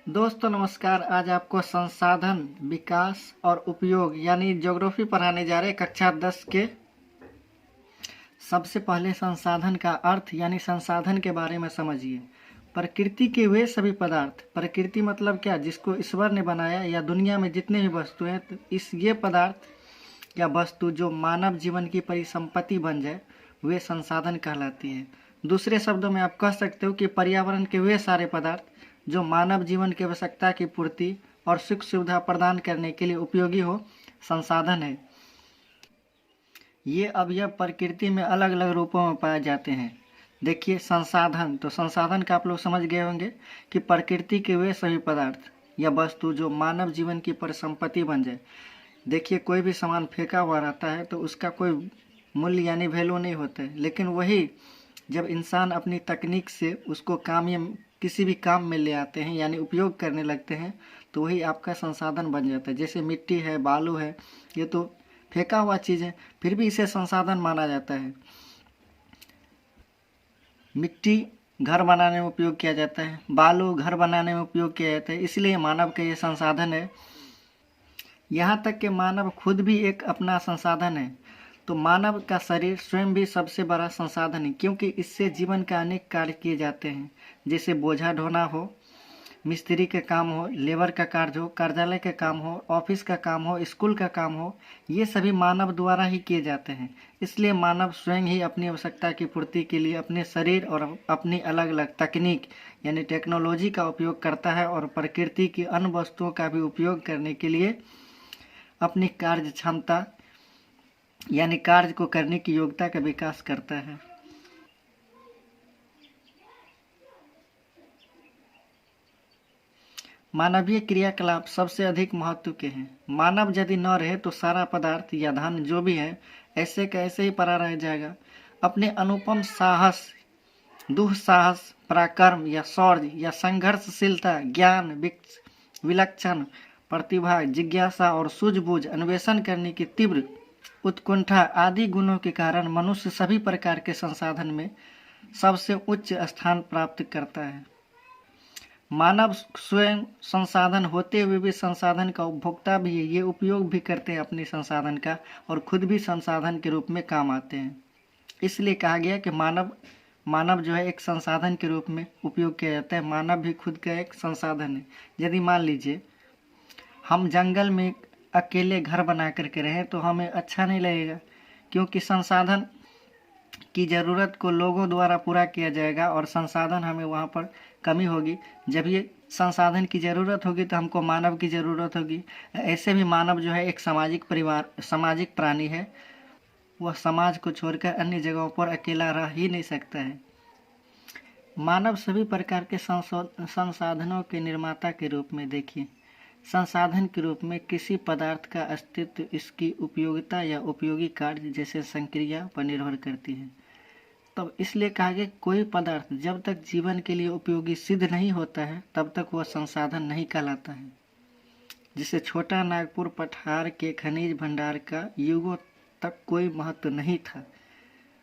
दोस्तों नमस्कार। आज आपको संसाधन, विकास और उपयोग यानी ज्योग्राफी पढ़ाने जा रहे हैं कक्षा 10 के। सबसे पहले संसाधन का अर्थ यानी संसाधन के बारे में समझिए। प्रकृति के वे सभी पदार्थ, प्रकृति मतलब क्या, जिसको ईश्वर ने बनाया या दुनिया में जितने भी वस्तु हैं, तो ये पदार्थ या वस्तु जो मानव जीवन की परिसंपत्ति बन जाए वे संसाधन कहलाती है। दूसरे शब्दों में आप कह सकते हो कि पर्यावरण के वे सारे पदार्थ जो मानव जीवन की आवश्यकता की पूर्ति और सुख सुविधा प्रदान करने के लिए उपयोगी हो, संसाधन है। ये अवयव प्रकृति में अलग अलग रूपों में पाए जाते हैं। देखिए संसाधन, तो संसाधन का आप लोग समझ गए होंगे कि प्रकृति के वे सभी पदार्थ या वस्तु जो मानव जीवन की परिसंपत्ति बन जाए। देखिए कोई भी सामान फेंका हुआ रहता है तो उसका कोई मूल्य यानी वैल्यू नहीं होता है, लेकिन वही जब इंसान अपनी तकनीक से उसको काम या किसी भी काम में ले आते हैं यानी उपयोग करने लगते हैं तो वही आपका संसाधन बन जाता है। जैसे मिट्टी है, बालू है, ये तो फेंका हुआ चीज़ है, फिर भी इसे संसाधन माना जाता है। मिट्टी घर बनाने में उपयोग किया जाता है, बालू घर बनाने में उपयोग किया जाता है, इसलिए मानव का ये संसाधन है। यहाँ तक कि मानव खुद भी एक अपना संसाधन है। तो मानव का शरीर स्वयं भी सबसे बड़ा संसाधन है, क्योंकि इससे जीवन का अनेक कार्य किए जाते हैं, जैसे बोझा ढोना हो, मिस्त्री का काम हो, लेबर का कार्य हो, कार्यालय का काम हो, ऑफिस का काम हो, स्कूल का काम हो, ये सभी मानव द्वारा ही किए जाते हैं। इसलिए मानव स्वयं ही अपनी आवश्यकता की पूर्ति के लिए अपने शरीर और अपनी अलग अलग तकनीक यानी टेक्नोलॉजी का उपयोग करता है और प्रकृति की अन्य वस्तुओं का भी उपयोग करने के लिए अपनी कार्य क्षमता यानी कार्य को करने की योग्यता का विकास करता है। मानवीय क्रियाकलाप सबसे अधिक महत्व के हैं। मानव यदि न रहे तो सारा पदार्थ या धन जो भी है ऐसे का ऐसे ही पड़ा रह जाएगा। अपने अनुपम साहस, दुस्साहस, पराक्रम या शौर्य या संघर्षशीलता, ज्ञान, विलक्षण प्रतिभा, जिज्ञासा और सूझबूझ, अन्वेषण करने की तीव्र उत्कंठा आदि गुणों के कारण मनुष्य सभी प्रकार के संसाधन में सबसे उच्च स्थान प्राप्त करता है। मानव स्वयं संसाधन होते हुए भी संसाधन का उपभोक्ता भी है। ये उपयोग भी करते हैं अपने संसाधन का और खुद भी संसाधन के रूप में काम आते हैं। इसलिए कहा गया कि मानव जो है एक संसाधन के रूप में उपयोग किया जाता है। मानव भी खुद का एक संसाधन है। यदि मान लीजिए हम जंगल में अकेले घर बना करके रहें तो हमें अच्छा नहीं लगेगा, क्योंकि संसाधन की ज़रूरत को लोगों द्वारा पूरा किया जाएगा और संसाधन हमें वहाँ पर कमी होगी। जब ये संसाधन की ज़रूरत होगी तो हमको मानव की ज़रूरत होगी। ऐसे भी मानव जो है एक सामाजिक प्राणी है। वह समाज को छोड़कर अन्य जगहों पर अकेला रह ही नहीं सकता है। मानव सभी प्रकार के संसाधनों के निर्माता के रूप में देखिए, संसाधन के रूप में किसी पदार्थ का अस्तित्व इसकी उपयोगिता या उपयोगी कार्य जैसे संक्रिया पर निर्भर करती है। तब इसलिए कहा गया कोई पदार्थ जब तक जीवन के लिए उपयोगी सिद्ध नहीं होता है तब तक वह संसाधन नहीं कहलाता है। जिसे छोटा नागपुर पठार के खनिज भंडार का युगों तक कोई महत्व नहीं था,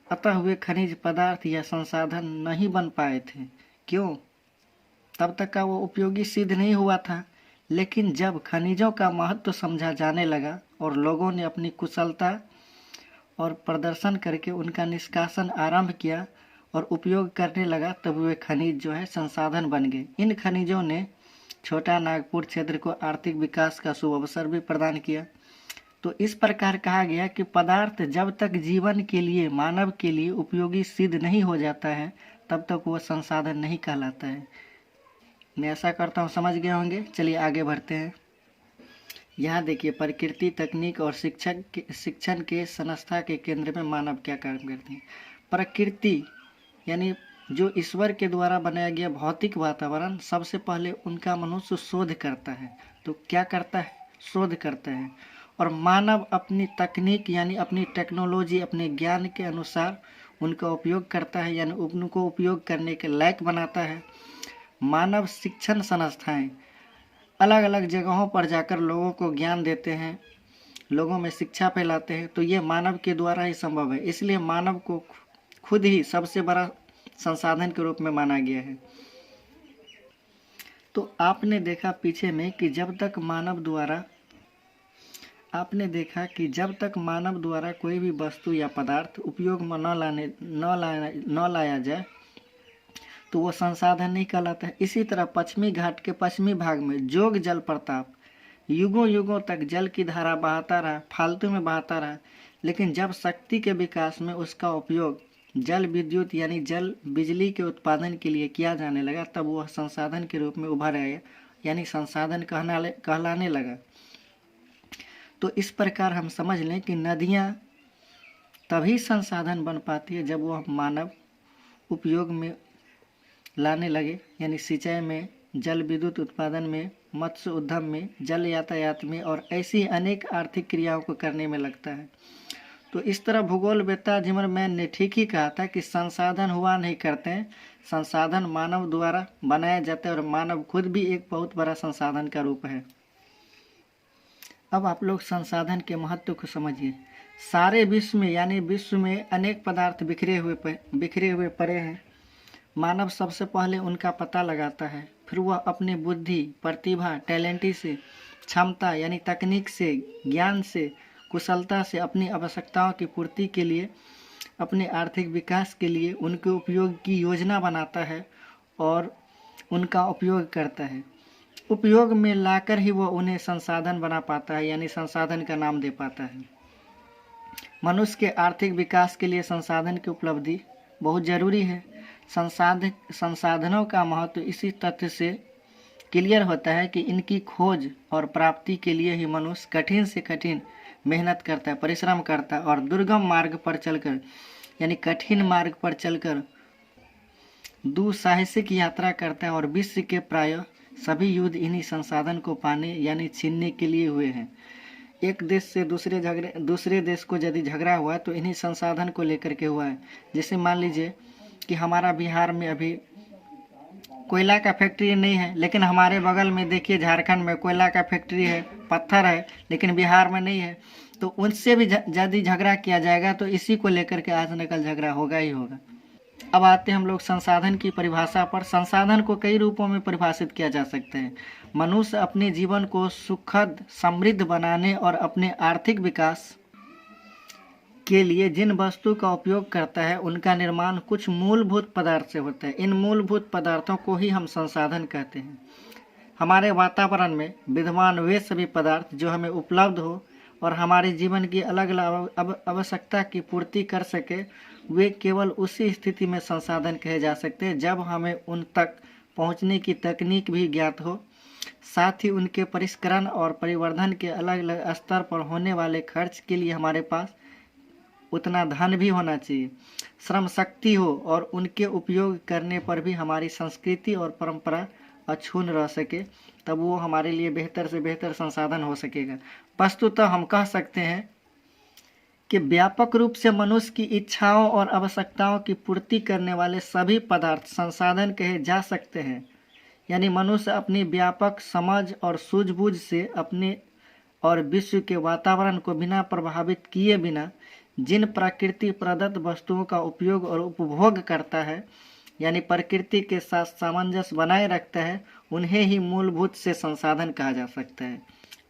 अतः वे खनिज पदार्थ या संसाधन नहीं बन पाए थे। क्यों? तब तक का वो उपयोगी सिद्ध नहीं हुआ था। लेकिन जब खनिजों का महत्व समझा जाने लगा और लोगों ने अपनी कुशलता और प्रदर्शन करके उनका निष्कासन आरंभ किया और उपयोग करने लगा, तब वे खनिज जो है संसाधन बन गए। इन खनिजों ने छोटा नागपुर क्षेत्र को आर्थिक विकास का शुभ अवसर भी प्रदान किया। तो इस प्रकार कहा गया कि पदार्थ जब तक जीवन के लिए, मानव के लिए उपयोगी सिद्ध नहीं हो जाता है तब तक वह संसाधन नहीं कहलाता है। मैं ऐसा करता हूँ समझ गए होंगे। चलिए आगे बढ़ते हैं। यहाँ देखिए प्रकृति, तकनीक और शिक्षण के संस्था के केंद्र में मानव क्या काम करते हैं। प्रकृति यानी जो ईश्वर के द्वारा बनाया गया भौतिक वातावरण, सबसे पहले उनका मनुष्य शोध करता है। तो क्या करता है? शोध करता है। और मानव अपनी तकनीक यानी अपनी टेक्नोलॉजी, अपने ज्ञान के अनुसार उनका उपयोग करता है, यानी उनको उपयोग करने के लायक बनाता है। मानव शिक्षण संस्थाएं अलग अलग जगहों पर जाकर लोगों को ज्ञान देते हैं, लोगों में शिक्षा फैलाते हैं। तो ये मानव के द्वारा ही संभव है। इसलिए मानव को खुद ही सबसे बड़ा संसाधन के रूप में माना गया है। तो आपने देखा पीछे में कि जब तक मानव द्वारा कोई भी वस्तु या पदार्थ उपयोग में न लाया जाए तो वो संसाधन नहीं कहलाता है। इसी तरह पश्चिमी घाट के पश्चिमी भाग में जोग जल प्रताप युगों युगों तक जल की धारा बहाता रहा, फालतू में बहाता रहा, लेकिन जब शक्ति के विकास में उसका उपयोग जल विद्युत यानी जल बिजली के उत्पादन के लिए किया जाने लगा, तब वह संसाधन के रूप में उभर आया, यानी संसाधन कहलाने लगा। तो इस प्रकार हम समझ लें कि नदियाँ तभी संसाधन बन पाती है जब वह मानव उपयोग में लाने लगे, यानी सिंचाई में, जल विद्युत उत्पादन में, मत्स्य उद्यम में, जल यातायात में और ऐसी अनेक आर्थिक क्रियाओं को करने में लगता है। तो इस तरह भूगोलवेत्ता जिमरमैन ने ठीक ही कहा था कि संसाधन हुआ नहीं करते हैं, संसाधन मानव द्वारा बनाया जाता है और मानव खुद भी एक बहुत बड़ा संसाधन का रूप है। अब आप लोग संसाधन के महत्व को समझिए। सारे विश्व में यानी विश्व में अनेक पदार्थ बिखरे हुए पड़े हैं। मानव सबसे पहले उनका पता लगाता है, फिर वह अपनी बुद्धि, प्रतिभा, टैलेंटी से, क्षमता यानी तकनीक से, ज्ञान से, कुशलता से अपनी आवश्यकताओं की पूर्ति के लिए, अपने आर्थिक विकास के लिए उनके उपयोग की योजना बनाता है और उनका उपयोग करता है। उपयोग में लाकर ही वह उन्हें संसाधन बना पाता है, यानी संसाधन का नाम दे पाता है। मनुष्य के आर्थिक विकास के लिए संसाधन की उपलब्धि बहुत जरूरी है। संसाधनों का महत्व इसी तथ्य से क्लियर होता है कि इनकी खोज और प्राप्ति के लिए ही मनुष्य कठिन से कठिन मेहनत करता है, परिश्रम करता है और दुर्गम मार्ग पर चलकर यानी कठिन मार्ग पर चलकर दुस्साहसिक यात्रा करता है और विश्व के प्रायः सभी युद्ध इन्हीं संसाधन को पाने यानी छीनने के लिए हुए हैं। एक देश से दूसरे देश को यदि झगड़ा हुआ है तो इन्हीं संसाधन को लेकर के हुआ है। जैसे मान लीजिए कि हमारा बिहार में अभी कोयला का फैक्ट्री नहीं है, लेकिन हमारे बगल में देखिए झारखंड में कोयला का फैक्ट्री है, पत्थर है, लेकिन बिहार में नहीं है। तो उनसे भी यदि झगड़ा किया जाएगा तो इसी को लेकर के आज न कल झगड़ा होगा ही होगा। अब आते हैं हम लोग संसाधन की परिभाषा पर। संसाधन को कई रूपों में परिभाषित किया जा सकता है। मनुष्य अपने जीवन को सुखद, समृद्ध बनाने और अपने आर्थिक विकास के लिए जिन वस्तु का उपयोग करता है उनका निर्माण कुछ मूलभूत पदार्थ से होता है। इन मूलभूत पदार्थों को ही हम संसाधन कहते हैं। हमारे वातावरण में विद्यमान वे सभी पदार्थ जो हमें उपलब्ध हो और हमारे जीवन की अलग अलग आवश्यकता की पूर्ति कर सके, वे केवल उसी स्थिति में संसाधन कहे जा सकते हैं जब हमें उन तक पहुंचने की तकनीक भी ज्ञात हो, साथ ही उनके परिष्करण और परिवर्धन के अलग अलग स्तर पर होने वाले खर्च के लिए हमारे पास उतना धन भी होना चाहिए, श्रम शक्ति हो और उनके उपयोग करने पर भी हमारी संस्कृति और परंपरा अक्षुण्ण रह सके, तब वो हमारे लिए बेहतर से बेहतर संसाधन हो सकेगा। वस्तुतः हम कह सकते हैं कि व्यापक रूप से मनुष्य की इच्छाओं और आवश्यकताओं की पूर्ति करने वाले सभी पदार्थ संसाधन कहे जा सकते हैं। यानी मनुष्य अपनी व्यापक समझ और सूझबूझ से अपने और विश्व के वातावरण को बिना प्रभावित किए बिना जिन प्रकृति प्रदत्त वस्तुओं का उपयोग और उपभोग करता है, यानी प्रकृति के साथ सामंजस्य बनाए रखता है, उन्हें ही मूलभूत से संसाधन कहा जा सकता है।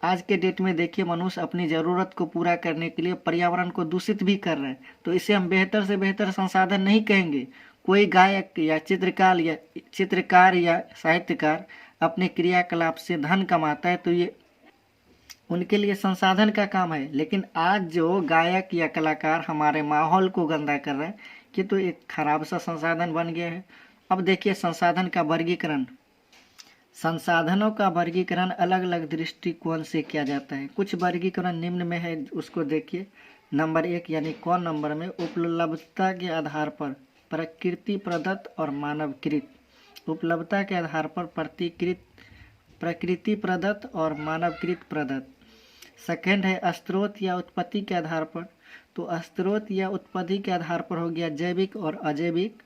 आज के डेट में देखिए मनुष्य अपनी ज़रूरत को पूरा करने के लिए पर्यावरण को दूषित भी कर रहे हैं, तो इसे हम बेहतर से बेहतर संसाधन नहीं कहेंगे। कोई गायक या चित्रकार या साहित्यकार अपने क्रियाकलाप से धन कमाता है तो ये उनके लिए संसाधन का काम है, लेकिन आज जो गायक या कलाकार हमारे माहौल को गंदा कर रहे हैं, ये तो एक खराब सा संसाधन बन गया है। अब देखिए संसाधन का वर्गीकरण। संसाधनों का वर्गीकरण अलग अलग दृष्टिकोण से किया जाता है। कुछ वर्गीकरण निम्न में है, उसको देखिए। नंबर 1 यानी कौन नंबर में उपलब्धता के आधार पर प्रकृति प्रदत्त और मानवकृत। उपलब्धता के आधार पर प्रकृति प्रदत्त और मानवकृत प्रदत्त। सेकंड है स्रोत या उत्पत्ति के आधार पर, तो स्रोत या उत्पत्ति के आधार पर हो गया जैविक और अजैविक।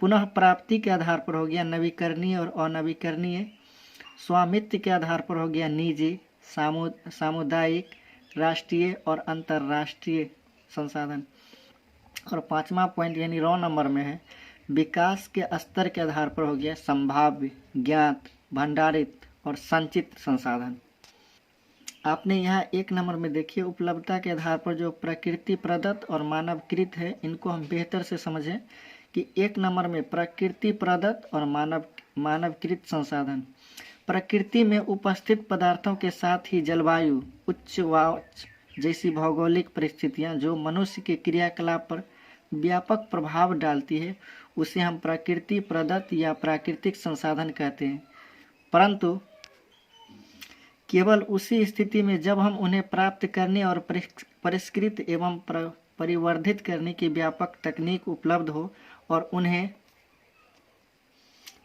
पुनः प्राप्ति के आधार पर हो गया नवीकरणीय और अनवीकरणीय। स्वामित्व के आधार पर हो गया निजी, सामुदायिक, राष्ट्रीय और अंतर्राष्ट्रीय संसाधन। और 5वां पॉइंट यानी रॉ नंबर में है विकास के स्तर के आधार पर हो गया संभाव्य, ज्ञात, भंडारित और संचित संसाधन। आपने यहाँ 1 नंबर में देखिए, उपलब्धता के आधार पर जो प्रकृति प्रदत्त और मानवकृत है, इनको हम बेहतर से समझें कि 1 नंबर में प्रकृति प्रदत्त और मानवकृत संसाधन। प्रकृति में उपस्थित पदार्थों के साथ ही जलवायु, उच्च वाच जैसी भौगोलिक परिस्थितियाँ जो मनुष्य के क्रियाकलाप पर व्यापक प्रभाव डालती है, उसे हम प्रकृति प्रदत्त या प्राकृतिक संसाधन कहते हैं। परंतु केवल उसी स्थिति में जब हम उन्हें प्राप्त करने और परिष्कृत एवं परिवर्धित करने की व्यापक तकनीक उपलब्ध हो और उन्हें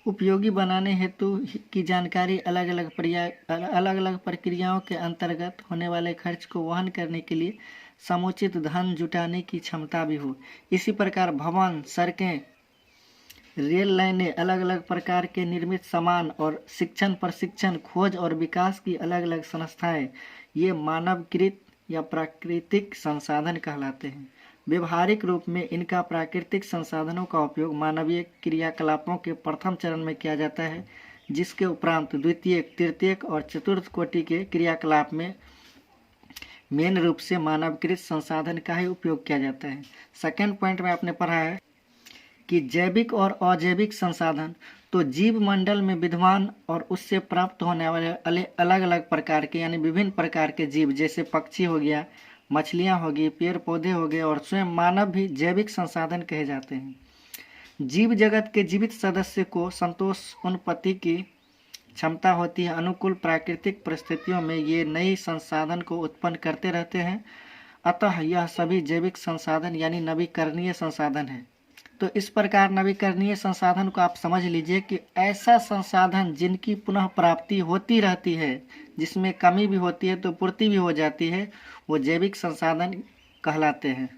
उपयोगी बनाने हेतु की जानकारी अलग अलग प्रक्रियाओं के अंतर्गत होने वाले खर्च को वहन करने के लिए समुचित धन जुटाने की क्षमता भी हो। इसी प्रकार भवन, सड़कें, रेल लाइनें, अलग अलग प्रकार के निर्मित सामान और शिक्षण, प्रशिक्षण, खोज और विकास की अलग अलग संस्थाएं, ये मानवकृत या प्राकृतिक संसाधन कहलाते हैं। व्यवहारिक रूप में इनका प्राकृतिक संसाधनों का उपयोग मानवीय क्रियाकलापों के प्रथम चरण में किया जाता है, जिसके उपरांत द्वितीयक, तृतीयक और चतुर्थ कोटि के क्रियाकलाप में मेन रूप से मानवकृत संसाधन का ही उपयोग किया जाता है। सेकेंड पॉइंट में आपने पढ़ा है कि जैविक और अजैविक संसाधन। तो जीव मंडल में विद्यमान और उससे प्राप्त होने वाले अलग अलग प्रकार के यानी विभिन्न प्रकार के जीव, जैसे पक्षी हो गया, मछलियाँ होगी, पेड़ पौधे हो गए और स्वयं मानव भी जैविक संसाधन कहे जाते हैं। जीव जगत के जीवित सदस्य को संतोष उत्पत्ति की क्षमता होती है। अनुकूल प्राकृतिक परिस्थितियों में ये नई संसाधन को उत्पन्न करते रहते हैं। अतः यह सभी जैविक संसाधन यानी नवीकरणीय संसाधन है। तो इस प्रकार नवीकरणीय संसाधन को आप समझ लीजिए कि ऐसा संसाधन जिनकी पुनः प्राप्ति होती रहती है, जिसमें कमी भी होती है तो पूर्ति भी हो जाती है, वो जैविक संसाधन कहलाते हैं।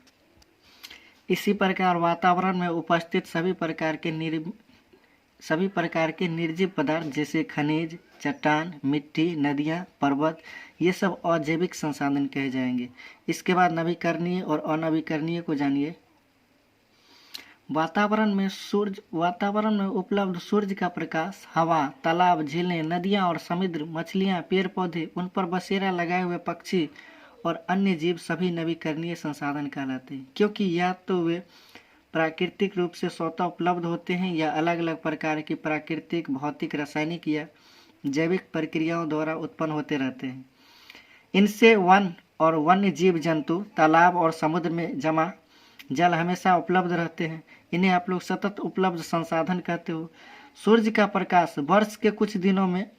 इसी प्रकार वातावरण में उपस्थित सभी प्रकार के निर्जीव पदार्थ जैसे खनिज, चट्टान, मिट्टी, नदियाँ, पर्वत, ये सब अजैविक संसाधन कहे जाएंगे। इसके बाद नवीकरणीय और अनवीकरणीय को जानिए। वातावरण में उपलब्ध सूर्य का प्रकाश, हवा, तालाब, झीलें, नदियाँ और समुद्र, मछलियाँ, पेड़ पौधे, उन पर बसेरा लगाए हुए पक्षी और अन्य जीव सभी नवीकरणीय संसाधन कहलाते हैं, क्योंकि या तो वे प्राकृतिक रूप से स्वतः उपलब्ध होते हैं या अलग अलग प्रकार की प्राकृतिक, भौतिक, रासायनिक या जैविक प्रक्रियाओं द्वारा उत्पन्न होते रहते हैं। इनसे वन और वन्य जीव जंतु तालाब और समुद्र में जमा जल हमेशा उपलब्ध रहते हैं। इन्हें आप लोग सतत उपलब्ध संसाधन कहते हो। सूर्य का प्रकाश वर्ष के कुछ दिनों में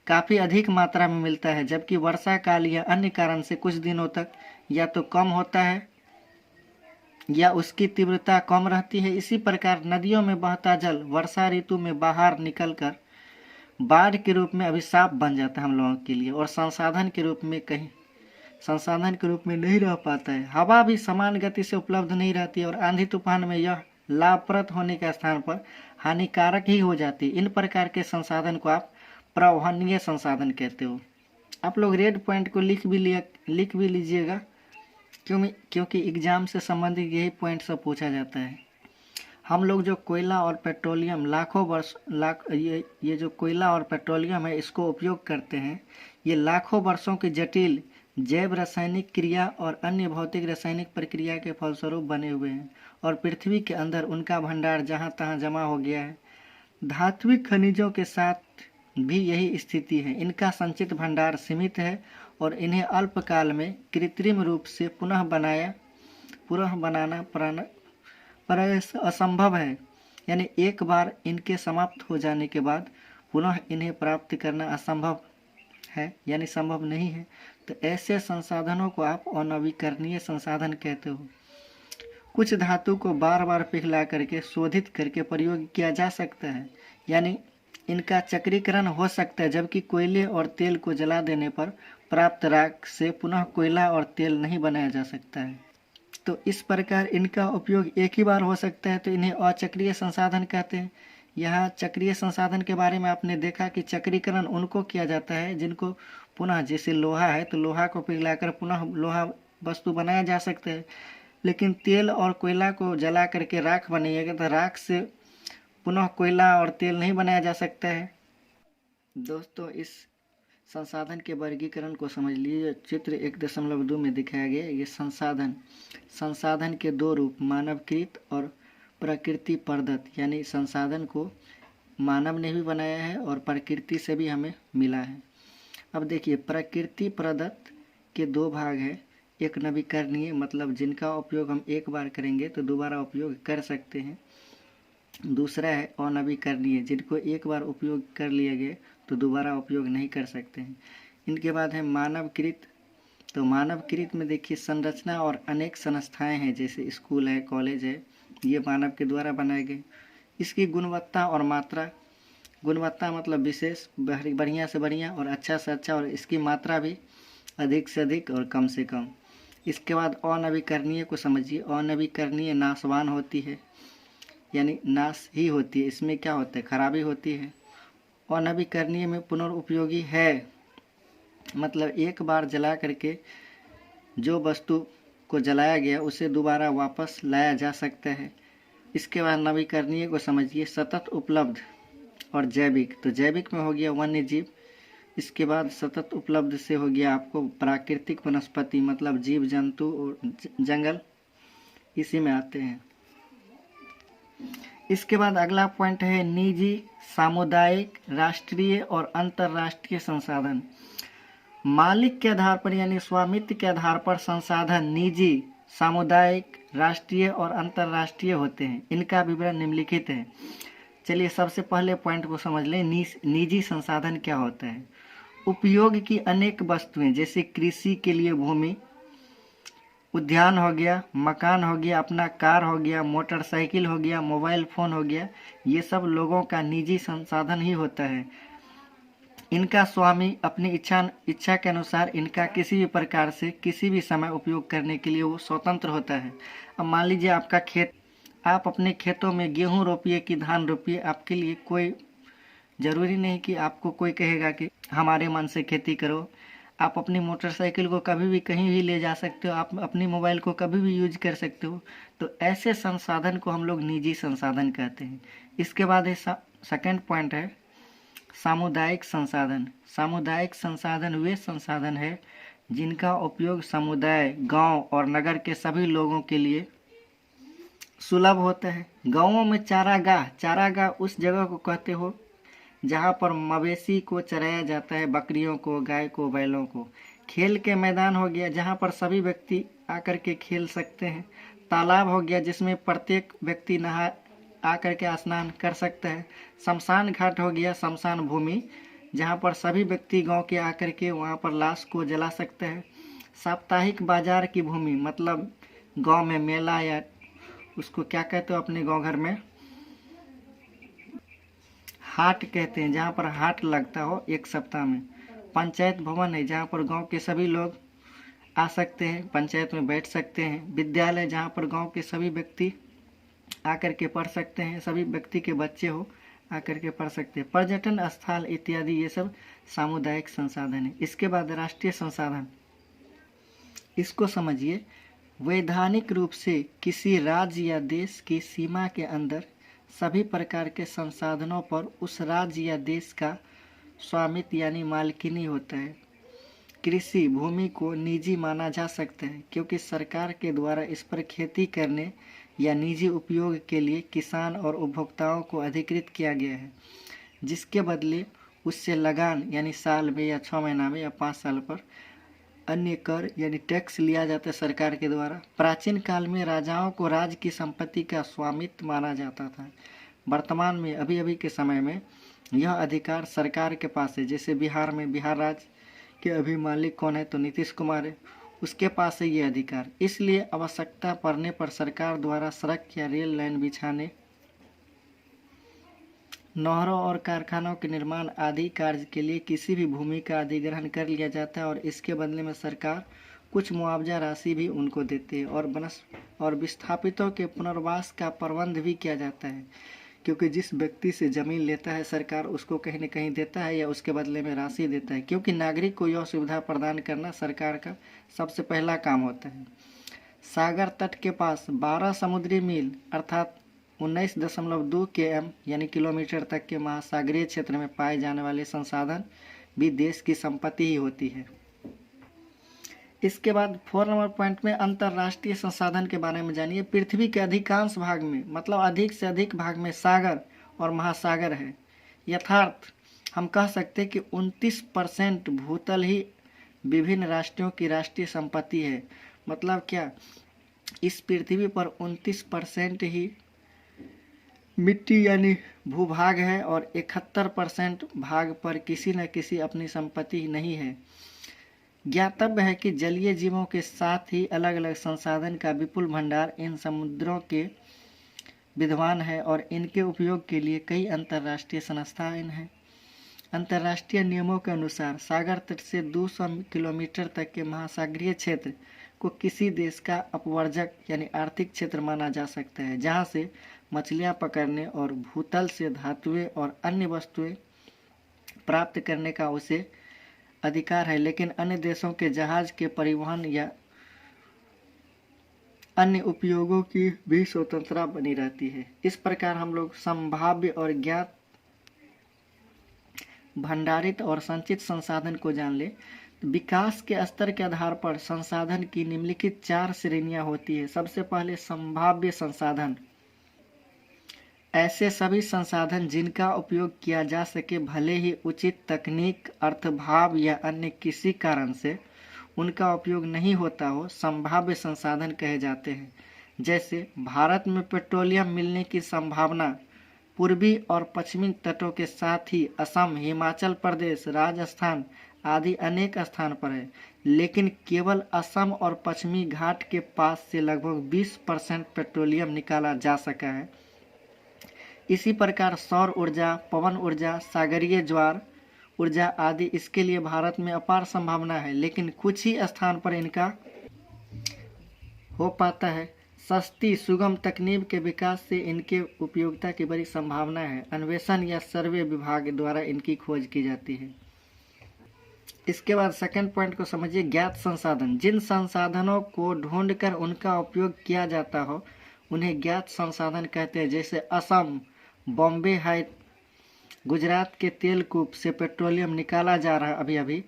काफ़ी अधिक मात्रा में मिलता है, जबकि वर्षा काल या अन्य कारण से कुछ दिनों तक या तो कम होता है या उसकी तीव्रता कम रहती है। इसी प्रकार नदियों में बहता जल वर्षा ऋतु में बाहर निकलकर बाढ़ के रूप में अभिशाप बन जाता है हम लोगों के लिए और संसाधन के रूप में नहीं रह पाता है। हवा भी समान गति से उपलब्ध नहीं रहती और आंधी तूफान में यह लाभप्रद होने के स्थान पर हानिकारक ही हो जाती है। इन प्रकार के संसाधन को आप प्रवहनीय संसाधन कहते हो। आप लोग रेड पॉइंट को लिख भी लीजिएगा, क्योंकि एग्जाम से संबंधित यही पॉइंट सब पूछा जाता है। हम लोग जो कोयला और पेट्रोलियम ये जो कोयला और पेट्रोलियम है, इसको उपयोग करते हैं। ये लाखों वर्षों की जटिल जैव रासायनिक क्रिया और अन्य भौतिक रासायनिक प्रक्रिया के फलस्वरूप बने हुए हैं और पृथ्वी के अंदर उनका भंडार जहाँ तहाँ जमा हो गया है। धात्विक खनिजों के साथ भी यही स्थिति है। इनका संचित भंडार सीमित है और इन्हें अल्पकाल में कृत्रिम रूप से पुनः बनाना असंभव है। यानी एक बार इनके समाप्त हो जाने के बाद पुनः इन्हें प्राप्त करना असंभव है, यानी संभव नहीं है। तो ऐसे संसाधनों को आप अनवीकरणीय संसाधन कहते हो। कुछ धातु को बार बार पिघला करके शोधित करके प्रयोग किया जा सकता है, यानी इनका चक्रीकरण हो सकता है, जबकि कोयले और तेल को जला देने पर प्राप्त राख से पुनः कोयला और तेल नहीं बनाया जा सकता है। तो इस प्रकार इनका उपयोग एक ही बार हो सकता है, तो इन्हें अचक्रीय संसाधन कहते हैं। यहाँ चक्रीय संसाधन के बारे में आपने देखा कि चक्रीकरण उनको किया जाता है जिनको पुनः, जैसे लोहा है तो लोहा को पिघलाकर पुनः लोहा वस्तु बनाया जा सकता है, लेकिन तेल और कोयला को जला करके राख बनाइएगा तो राख से पुनः कोयला और तेल नहीं बनाया जा सकता है। दोस्तों इस संसाधन के वर्गीकरण को समझ लीजिए। चित्र 1.2 में दिखाया गया ये संसाधन के दो रूप मानवकृत और प्रकृति प्रदत्त, यानी संसाधन को मानव ने भी बनाया है और प्रकृति से भी हमें मिला है। अब देखिए प्रकृति प्रदत्त के दो भाग हैं, एक नवीकरणीय मतलब जिनका उपयोग हम एक बार करेंगे तो दोबारा उपयोग कर सकते हैं, दूसरा है अनवीकरणीय जिनको एक बार उपयोग कर लिए गए तो दोबारा उपयोग नहीं कर सकते हैं। इनके बाद है मानवकृत। तो मानवकृत में देखिए संरचना और अनेक संस्थाएं हैं, जैसे स्कूल है, कॉलेज है, ये मानव के द्वारा बनाए गए। इसकी गुणवत्ता और मात्रा, गुणवत्ता मतलब विशेष, बढ़िया से बढ़िया और अच्छा से अच्छा, और इसकी मात्रा भी अधिक से अधिक और कम से कम। इसके बाद अनवीकरणीय को समझिए। अनवीकरणीय नाशवान होती है, यानी नाश ही होती है, इसमें क्या होता है, खराबी होती है। अनवीकरणीय में पुनर्उपयोगी है, मतलब एक बार जला करके जो वस्तु को जलाया गया उसे दोबारा वापस लाया जा सकता है। इसके बाद नवीकरणीय को समझिए। सतत उपलब्ध और जैविक। तो जैविक में हो गया वन्य जीव, इसके बाद सतत उपलब्ध से हो गया आपको प्राकृतिक वनस्पति मतलब जीव जंतु और जंगल, इसी में आते हैं। इसके बाद अगला पॉइंट है निजी, सामुदायिक, राष्ट्रीय और अंतर्राष्ट्रीय संसाधन। मालिक के आधार पर यानी स्वामित्व के आधार पर संसाधन निजी, सामुदायिक, राष्ट्रीय और अंतर्राष्ट्रीय होते हैं। इनका विवरण निम्नलिखित है। चलिए सबसे पहले पॉइंट को समझ लें। निजी संसाधन क्या होता है। उपयोग की अनेक वस्तुएं, जैसे कृषि के लिए भूमि, उद्यान हो गया, मकान हो गया, अपना कार हो गया, मोटरसाइकिल हो गया, मोबाइल फ़ोन हो गया, ये सब लोगों का निजी संसाधन ही होता है। इनका स्वामी अपनी इच्छा के अनुसार इनका किसी भी प्रकार से किसी भी समय उपयोग करने के लिए वो स्वतंत्र होता है। अब मान लीजिए आपका खेत, आप अपने खेतों में गेहूं रोपिए कि धान रोपिए, आपके लिए कोई ज़रूरी नहीं कि आपको कोई कहेगा कि हमारे मन से खेती करो। आप अपनी मोटरसाइकिल को कभी भी कहीं भी ले जा सकते हो, आप अपनी मोबाइल को कभी भी यूज कर सकते हो। तो ऐसे संसाधन को हम लोग निजी संसाधन कहते हैं। इसके बाद सेकंड पॉइंट है सामुदायिक संसाधन। सामुदायिक संसाधन वे संसाधन है जिनका उपयोग समुदाय, गांव और नगर के सभी लोगों के लिए सुलभ होता है। गांवों में चारागाह उस जगह को कहते हो जहां पर मवेशी को चराया जाता है, बकरियों को, गाय को, बैलों को। खेल के मैदान हो गया जहां पर सभी व्यक्ति आकर के खेल सकते हैं। तालाब हो गया जिसमें प्रत्येक व्यक्ति नहा आकर के स्नान कर सकता है। शमशान घाट हो गया, शमशान भूमि, जहां पर सभी व्यक्ति गांव के आकर के वहां पर लाश को जला सकते हैं। साप्ताहिक बाजार की भूमि मतलब गांव में मेला, या उसको क्या कहते हो अपने गांव घर में, हाट कहते हैं, जहाँ पर हाट लगता हो एक सप्ताह में। पंचायत भवन है जहाँ पर गांव के सभी लोग आ सकते हैं, पंचायत में बैठ सकते हैं। विद्यालय जहाँ पर गांव के सभी व्यक्ति आकर के पढ़ सकते हैं, सभी व्यक्ति के बच्चे हो आकर के पढ़ सकते हैं। पर्यटन स्थल इत्यादि ये सब सामुदायिक संसाधन है। इसके बाद राष्ट्रीय संसाधन, इसको समझिए। वैधानिक रूप से किसी राज्य या देश की सीमा के अंदर सभी प्रकार के संसाधनों पर उस राज्य या देश का स्वामित्व यानी मालिकानी होता है। कृषि भूमि को निजी माना जा सकता है क्योंकि सरकार के द्वारा इस पर खेती करने या निजी उपयोग के लिए किसान और उपभोक्ताओं को अधिकृत किया गया है, जिसके बदले उससे लगान यानी साल में या 6 महीना में या 5 साल पर अन्य कर यानी टैक्स लिया जाता है सरकार के द्वारा। प्राचीन काल में राजाओं को राज्य की संपत्ति का स्वामित्व माना जाता था। वर्तमान में अभी के समय में यह अधिकार सरकार के पास है। जैसे बिहार में बिहार राज्य के अभी मालिक कौन है, तो नीतीश कुमार है, उसके पास है ये अधिकार। इसलिए आवश्यकता पड़ने पर सरकार द्वारा सड़क या रेल लाइन बिछाने, नहरों और कारखानों के निर्माण आदि कार्य के लिए किसी भी भूमि का अधिग्रहण कर लिया जाता है और इसके बदले में सरकार कुछ मुआवजा राशि भी उनको देती है और विस्थापितों के पुनर्वास का प्रबंध भी किया जाता है, क्योंकि जिस व्यक्ति से ज़मीन लेता है सरकार उसको कहीं न कहीं देता है या उसके बदले में राशि देता है, क्योंकि नागरिक को यह सुविधा प्रदान करना सरकार का सबसे पहला काम होता है। सागर तट के पास 12 समुद्री मील अर्थात 19.2 km यानी किलोमीटर तक के महासागरीय क्षेत्र में पाए जाने वाले संसाधन भी देश की संपत्ति ही होती है। इसके बाद 4 नंबर पॉइंट में अंतर्राष्ट्रीय संसाधन के बारे में जानिए। पृथ्वी के अधिकांश भाग में मतलब अधिक से अधिक भाग में सागर और महासागर है। यथार्थ हम कह सकते हैं कि 29% भूतल ही विभिन्न राष्ट्रों की राष्ट्रीय संपत्ति है। मतलब क्या, इस पृथ्वी पर 29% ही मिट्टी यानी भूभाग है और 71% भाग पर किसी न किसी अपनी संपत्ति नहीं है। ज्ञातव्य है कि जलीय जीवों के साथ ही अलग अलग संसाधन का विपुल भंडार इन समुद्रों के विद्यमान है और इनके उपयोग के लिए कई अंतर्राष्ट्रीय संस्थाएं हैं। अंतर्राष्ट्रीय नियमों के अनुसार सागर तट से 200 किलोमीटर तक के महासागरीय क्षेत्र को किसी देश का अपवर्जक यानी आर्थिक क्षेत्र माना जा सकता है, जहां से मछलियां पकड़ने और भूतल से धातुएं और अन्य वस्तुएं प्राप्त करने का उसे अधिकार है, लेकिन अन्य देशों के जहाज के परिवहन या अन्य उपयोगों की भी स्वतंत्रता बनी रहती है। इस प्रकार हम लोग संभाव्य और ज्ञात भंडारित और संचित संसाधन को जान ले। विकास के स्तर के आधार पर संसाधन की निम्नलिखित 4 श्रेणियां होती है। सबसे पहले संभाव्य संसाधन, ऐसे सभी संसाधन जिनका उपयोग किया जा सके, भले ही उचित तकनीक, अर्थभाव या अन्य किसी कारण से उनका उपयोग नहीं होता हो, संभाव्य संसाधन कहे जाते हैं। जैसे भारत में पेट्रोलियम मिलने की संभावना पूर्वी और पश्चिमी तटों के साथ ही असम, हिमाचल प्रदेश, राजस्थान आदि अनेक स्थान पर है, लेकिन केवल असम और पश्चिमी घाट के पास से लगभग 20% पेट्रोलियम निकाला जा सका है। इसी प्रकार सौर ऊर्जा, पवन ऊर्जा, सागरीय ज्वार ऊर्जा आदि इसके लिए भारत में अपार संभावना है, लेकिन कुछ ही स्थान पर इनका हो पाता है। सस्ती सुगम तकनीक के विकास से इनके उपयोगिता की बड़ी संभावना है। अन्वेषण या सर्वे विभाग द्वारा इनकी खोज की जाती है। इसके बाद सेकंड पॉइंट को समझिए, ज्ञात संसाधन। जिन संसाधनों को ढूंढकर उनका उपयोग किया जाता हो उन्हें ज्ञात संसाधन कहते हैं। जैसे असम, बॉम्बे है, गुजरात के तेलकूप से पेट्रोलियम निकाला जा रहा है अभी,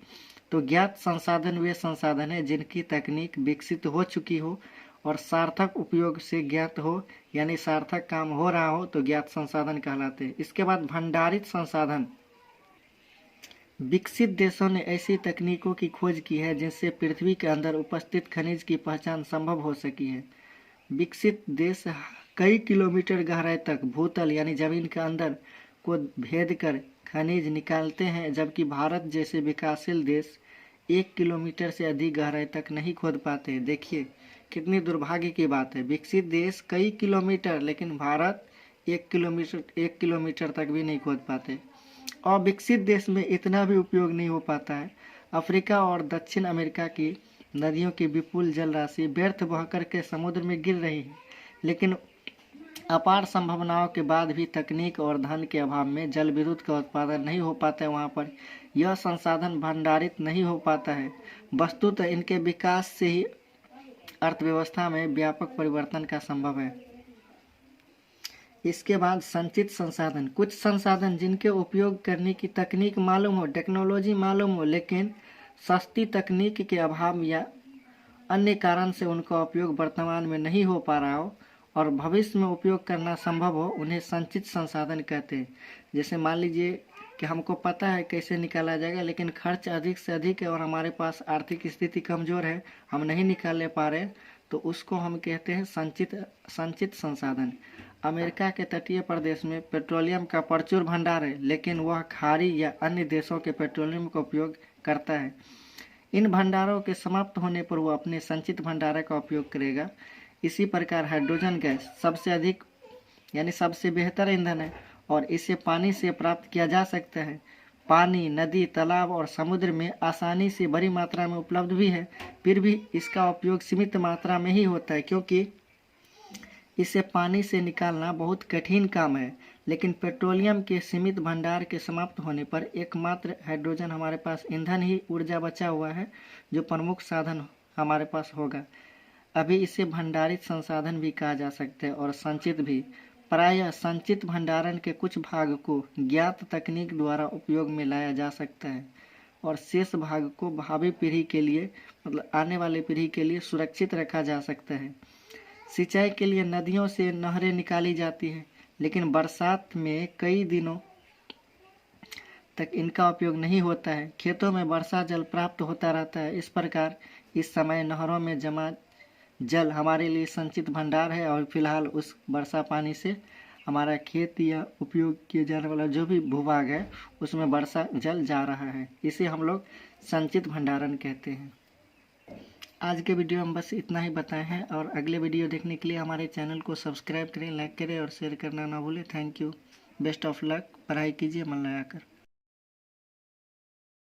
तो ज्ञात संसाधन वे संसाधन हैं जिनकी तकनीक विकसित हो चुकी हो और सार्थक उपयोग से ज्ञात हो, यानी सार्थक काम हो रहा हो, तो ज्ञात संसाधन कहलाते हैं। इसके बाद भंडारित संसाधन। विकसित देशों ने ऐसी तकनीकों की खोज की है जिनसे पृथ्वी के अंदर उपस्थित खनिज की पहचान संभव हो सकी है। विकसित देश कई किलोमीटर गहराई तक भूतल यानी जमीन के अंदर को भेद कर खनिज निकालते हैं, जबकि भारत जैसे विकासशील देश 1 किलोमीटर से अधिक गहराई तक नहीं खोद पाते। देखिए कितनी दुर्भाग्य की बात है, विकसित देश कई किलोमीटर, लेकिन भारत 1 किलोमीटर तक भी नहीं खोद पाते। और विकसित देश में इतना भी उपयोग नहीं हो पाता है। अफ्रीका और दक्षिण अमेरिका की नदियों की विपुल जल राशि व्यर्थ बहकर के समुद्र में गिर रही है, लेकिन अपार संभावनाओं के बाद भी तकनीक और धन के अभाव में जल विद्युत का उत्पादन नहीं हो पाता है। वहाँ पर यह संसाधन भंडारित नहीं हो पाता है। वस्तुतः इनके विकास से ही अर्थव्यवस्था में व्यापक परिवर्तन का संभव है। इसके बाद संचित संसाधन। कुछ संसाधन जिनके उपयोग करने की तकनीक मालूम हो, टेक्नोलॉजी मालूम हो, लेकिन सस्ती तकनीक के अभाव या अन्य कारण से उनका उपयोग वर्तमान में नहीं हो पा रहा हो और भविष्य में उपयोग करना संभव हो, उन्हें संचित संसाधन कहते हैं। जैसे मान लीजिए कि हमको पता है कैसे निकाला जाएगा, लेकिन खर्च अधिक से अधिक है और हमारे पास आर्थिक स्थिति कमजोर है, हम नहीं निकाल पा रहे, तो उसको हम कहते हैं संचित संसाधन। अमेरिका के तटीय प्रदेश में पेट्रोलियम का प्रचुर भंडार है, लेकिन वह खाड़ी या अन्य देशों के पेट्रोलियम का उपयोग करता है। इन भंडारों के समाप्त होने पर वह अपने संचित भंडार का उपयोग करेगा। इसी प्रकार हाइड्रोजन गैस सबसे अधिक यानी सबसे बेहतर ईंधन है और इसे पानी से प्राप्त किया जा सकता है। पानी नदी, तालाब और समुद्र में आसानी से बड़ी मात्रा में उपलब्ध भी है, फिर भी इसका उपयोग सीमित मात्रा में ही होता है, क्योंकि इसे पानी से निकालना बहुत कठिन काम है। लेकिन पेट्रोलियम के सीमित भंडार के समाप्त होने पर एकमात्र हाइड्रोजन हमारे पास ईंधन ही ऊर्जा बचा हुआ है, जो प्रमुख साधन हमारे पास होगा। अभी इसे भंडारित संसाधन भी कहा जा सकता है और संचित भी। प्रायः संचित भंडारण के कुछ भाग को ज्ञात तकनीक द्वारा उपयोग में लाया जा सकता है और शेष भाग को भावी पीढ़ी के लिए मतलब आने वाली पीढ़ी के लिए सुरक्षित रखा जा सकता है। सिंचाई के लिए नदियों से नहरें निकाली जाती हैं, लेकिन बरसात में कई दिनों तक इनका उपयोग नहीं होता है। खेतों में वर्षा जल प्राप्त होता रहता है। इस प्रकार इस समय नहरों में जमा जल हमारे लिए संचित भंडार है और फिलहाल उस वर्षा पानी से हमारा खेत या उपयोग किए जाने वाला जो भी भूभाग है उसमें वर्षा जल जा रहा है। इसे हम लोग संचित भंडारण कहते हैं। आज के वीडियो में बस इतना ही बताए हैं और अगले वीडियो देखने के लिए हमारे चैनल को सब्सक्राइब करें, लाइक करें और शेयर करना ना भूलें। Thank you. Best of luck. पढ़ाई कीजिए मन लगाकर।